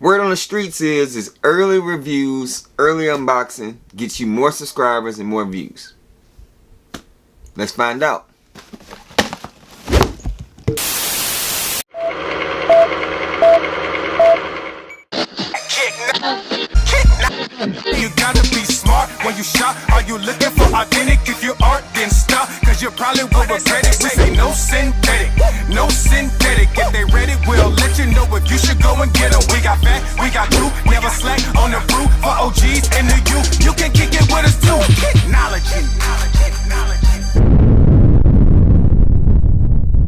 Word on the streets is early reviews, early unboxing gets you more subscribers and more views. Let's find out. You gotta be smart when you shop. Are you looking for authentic? If you aren't, then stop, cause you probably will regret it. We say no synthetic, no synthetic. If they ready, we'll let you know if you should go and get them. We got fat, we got glue, never slack on the brew. For OGs and the you can kick it with us too. Kicknology.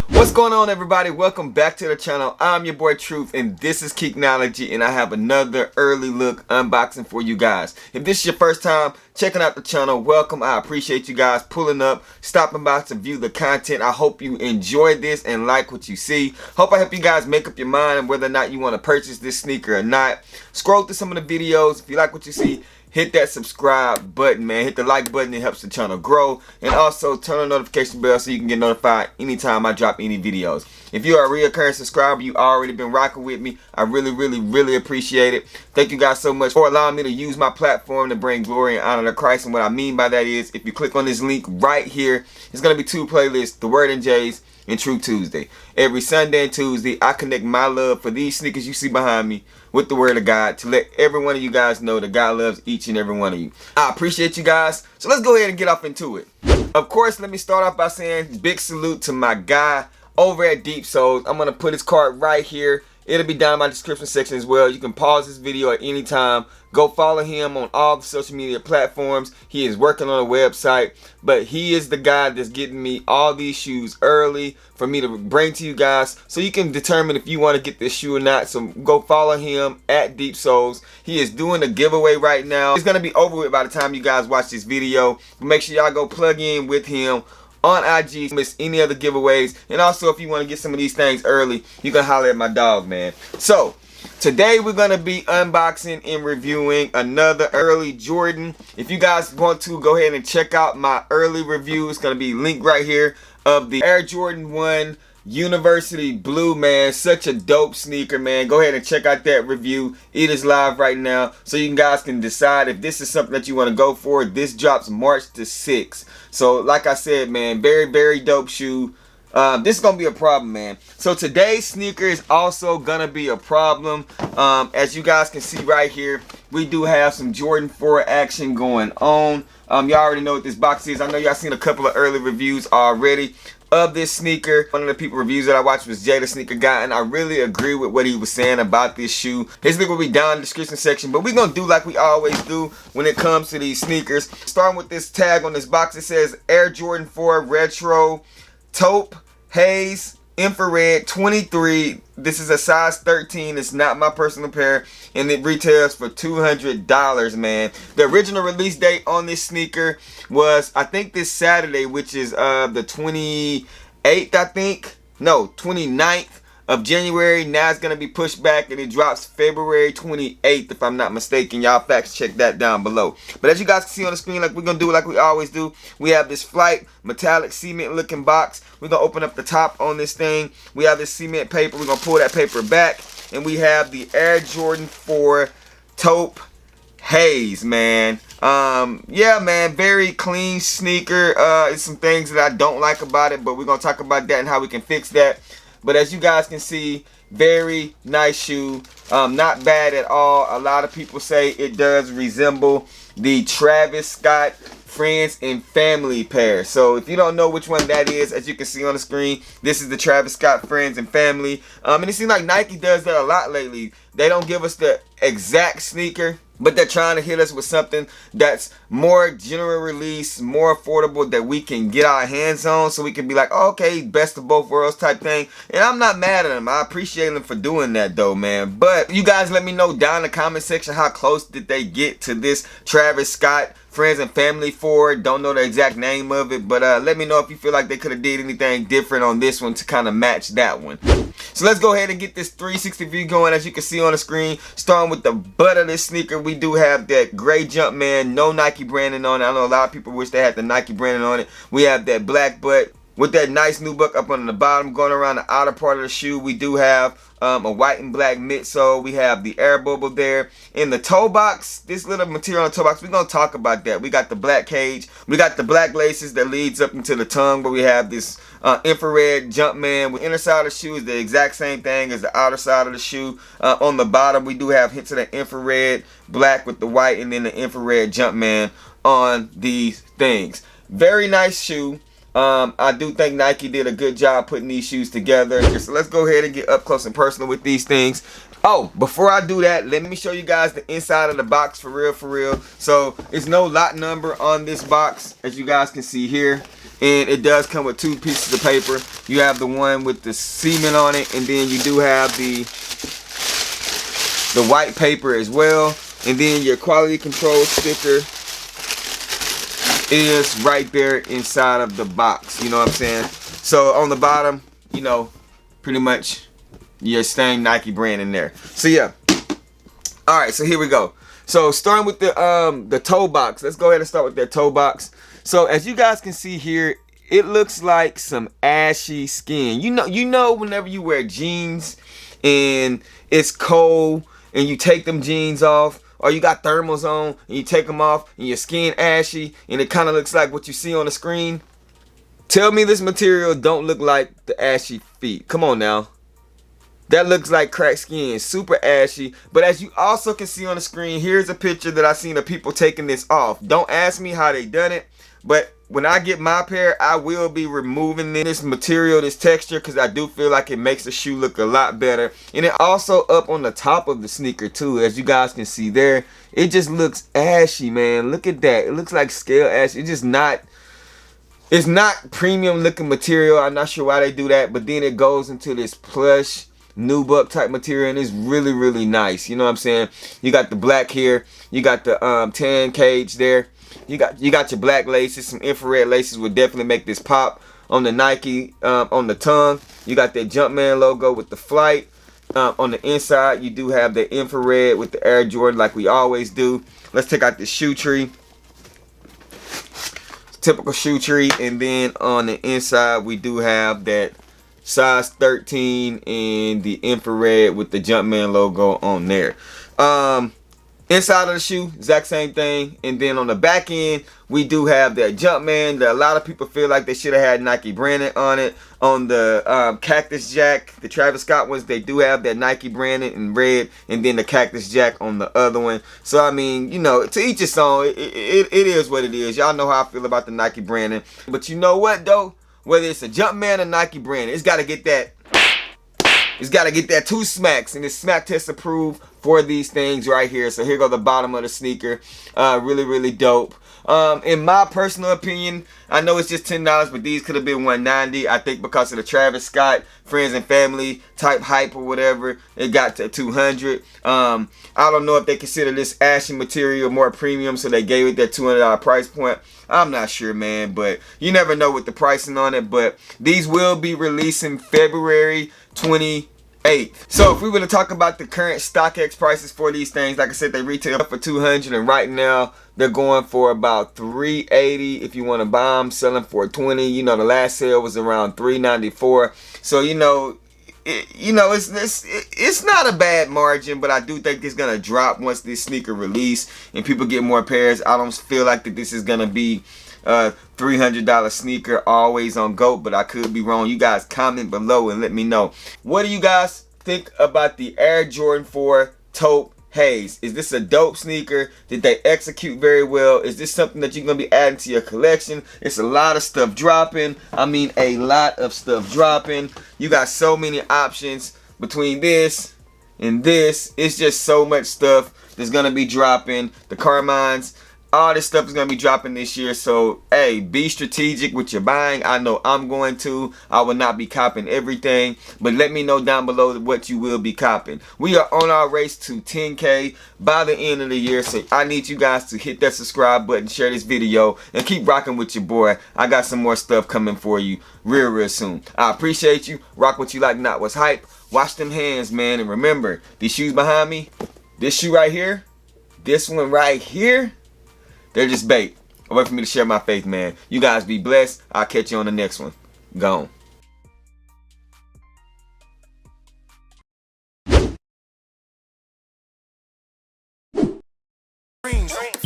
What's going on, everybody? Welcome back to the channel. I'm your boy Truth, and this is Kicknology, and I have another early look unboxing for you guys. If this is your first time checking out the channel, welcome. I appreciate you guys pulling up, stopping by to view the content. I hope you enjoy this and like what you see. Hope I help you guys make up your mind whether or not you want to purchase this sneaker or not. Scroll through some of the videos. If you like what you see, hit that subscribe button, man. Hit the like button. It helps the channel grow. And also turn on the notification bell so you can get notified anytime I drop any videos. If you are a reoccurring subscriber, you already been rocking with me. I really appreciate it. Thank you guys so much for allowing me to use my platform to bring glory and honor to Christ. And what I mean by that is, if you click on this link right here, it's going to be two playlists, The Word and Jay's and True Tuesday. Every Sunday and Tuesday, I connect my love for these sneakers you see behind me with the Word of God to let every one of you guys know that God loves each and every one of you. I appreciate you guys. So let's go ahead and get off into it. Of course, let me start off by saying big salute to my guy over at Deep Souls. I'm going to put his card right here. It'll be down in my description section as well. You can pause this video at any time. Go follow him on all the social media platforms. He is working on a website, but he is the guy that's getting me all these shoes early for me to bring to you guys, so you can determine if you want to get this shoe or not. So go follow him at Deep Souls. He is doing a giveaway right now. It's going to be over with by the time you guys watch this video, but make sure y'all go plug in with him on IG, miss any other giveaways. And also, if you want to get some of these things early, you can holler at my dog, man. So today we're going to be unboxing and reviewing another early Jordan. If you guys want to, go ahead and check out my early review. It's going to be linked right here of the Air Jordan 1 University Blue, man. Such a dope sneaker, man. Go ahead and check out that review. It is live right now, so you guys can decide if this is something that you want to go for. This drops March the 6th. So like I said, man, very dope shoe. This is gonna be a problem, man. So today's sneaker is also gonna be a problem. As you guys can see right here, we do have some Jordan 4 action going on. Y'all already know what this box is. I know y'all seen a couple of early reviews already of this sneaker. One of the people reviews that I watched was Jay the Sneaker Guy, and I really agree with what he was saying about this shoe. His link will be down in the description section, but we're gonna do like we always do when it comes to these sneakers. Starting with this tag on this box, it says Air Jordan 4 Retro Taupe Haze Infrared 23. This is a size 13. It's not my personal pair, and it retails for $200, man. The original release date on this sneaker was, I think, this Saturday, which is the 28th, I think. No, 29th of January. Now it's going to be pushed back, and it drops February 28th, if I'm not mistaken. Y'all facts check that down below. But as you guys can see on the screen, like we're going to do like we always do, we have this Flight metallic cement looking box. We're going to open up the top on this thing. We have this cement paper. We're going to pull that paper back, and we have the Air Jordan 4 Taupe Haze, man. Yeah, man, very clean sneaker. It's some things that I don't like about it, but we're going to talk about that and how we can fix that. But as you guys can see, very nice shoe. Not bad at all. A lot of people say it does resemble the Travis Scott Friends and Family pair. So if you don't know which one that is, as you can see on the screen, this is the Travis Scott Friends and Family. And it seems like Nike does that a lot lately. They don't give us the exact sneaker, but they're trying to hit us with something that's more general release, more affordable, that we can get our hands on, so we can be like, oh, okay, best of both worlds type thing. And I'm not mad at them. I appreciate them for doing that though, man. But you guys let me know down in the comment section, how close did they get to this Travis Scott Friends and Family 4. Don't know the exact name of it, but let me know if you feel like they could have did anything different on this one to kind of match that one. So let's go ahead and get this 360 view going. As you can see on the screen, starting with the butt of this sneaker, we do have that gray Jumpman, no Nike branding on it. I know a lot of people wish they had the Nike branding on it. We have that black butt. with that nice nubuck up on the bottom. Going around the outer part of the shoe, we do have a white and black midsole. We have the air bubble there. In the toe box, this little material on the toe box, we're going to talk about that. We got the black cage. We got the black laces that leads up into the tongue, where we have this infrared Jumpman. The inner side of the shoe is the exact same thing as the outer side of the shoe. On the bottom, we do have hints of the infrared black with the white, and then the infrared Jumpman on these things. Very nice shoe. I do think Nike did a good job putting these shoes together. So let's go ahead and get up close and personal with these things. Oh, before I do that, let me show you guys the inside of the box for real. So it's no lot number on this box, as you guys can see here. And it does come with 2 pieces of paper. You have the one with the semen on it, and then you do have the white paper as well. And then your quality control sticker is right there inside of the box, you know what I'm saying? So on the bottom, you know, pretty much your same Nike brand in there. So yeah, all right, so here we go. So starting with the toe box, let's go ahead and start with that toe box. So as you guys can see here, it looks like some ashy skin. You know whenever you wear jeans and it's cold and you take them jeans off, or you got thermals on and you take them off and your skin ashy and it kind of looks like what you see on the screen. Tell me this material don't look like the ashy feet. Come on now. That looks like cracked skin, super ashy. But as you also can see on the screen, here's a picture that I seen of people taking this off. Don't ask me how they done it, but when I get my pair, I will be removing this material, this texture, because I do feel like it makes the shoe look a lot better. And it also up on the top of the sneaker too, as you guys can see there. It just looks ashy, man. Look at that. It looks like scale ash. It's just not, it's not premium looking material. I'm not sure why they do that, but then it goes into this plush nubuck type material, and it's really nice. You know what I'm saying? You got the black here. You got the tan cage there. You got your black laces. Some infrared laces would definitely make this pop. On the Nike, on the tongue, you got that Jumpman logo with the flight. On the inside, you do have the infrared with the Air Jordan like we always do. Let's take out the shoe tree. Typical shoe tree. And then on the inside, we do have that size 13 and the infrared with the Jumpman logo on there. Inside of the shoe, exact same thing. And then on the back end, we do have that Jumpman that a lot of people feel like they should have had Nike branded on it. On the Cactus Jack, the Travis Scott ones, they do have that Nike branded in red, and then the Cactus Jack on the other one. So I mean, you know, to each his own. It is what it is. Y'all know how I feel about the Nike branding. But you know what though? Whether it's a Jumpman or Nike branding, it's got to get that. It's got to get that 2 smacks, and it's smack test approved for these things right here. So here go the bottom of the sneaker. Really dope. In my personal opinion, I know it's just $10, but these could have been $190. I think because of the Travis Scott friends and family type hype or whatever, it got to $200. I don't know if they consider this ashy material more premium, so they gave it that $200 price point. I'm not sure, man, but you never know with the pricing on it. But these will be releasing February 28th. So if we were to talk about the current StockX prices for these things, like I said, they retail for $200, and right now they're going for about $380 if you want to buy them, selling for $20. You know, the last sale was around $394. So you know, it's not a bad margin, but I do think it's gonna drop once this sneaker release and people get more pairs. I don't feel like that this is gonna be a $300 sneaker always on GOAT, but I could be wrong. You guys comment below and let me know. What do you guys think about the Air Jordan 4 Taupe Haze? Is this a dope sneaker? Did they execute very well? Is this something that you're going to be adding to your collection? It's a lot of stuff dropping. I mean, a lot of stuff dropping. You got so many options between this and this. It's just so much stuff that's going to be dropping. The Carmines, all this stuff is going to be dropping this year. So, hey, be strategic with your buying. I know I'm going to. I will not be copping everything. But let me know down below what you will be copping. We are on our race to 10K by the end of the year. So, I need you guys to hit that subscribe button, share this video, and keep rocking with your boy. I got some more stuff coming for you real soon. I appreciate you. Rock what you like, not what's hype. Wash them hands, man. And remember, these shoes behind me, this shoe right here, this one right here, they're just bait. A way for me to share my faith, man. You guys be blessed. I'll catch you on the next one. Gone.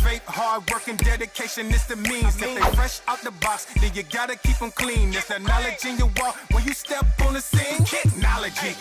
Faith, hard work, and dedication is the means. If they fresh out the box, then you gotta keep them clean. There's the knowledge in your walk when you step on the scene. KICKnology,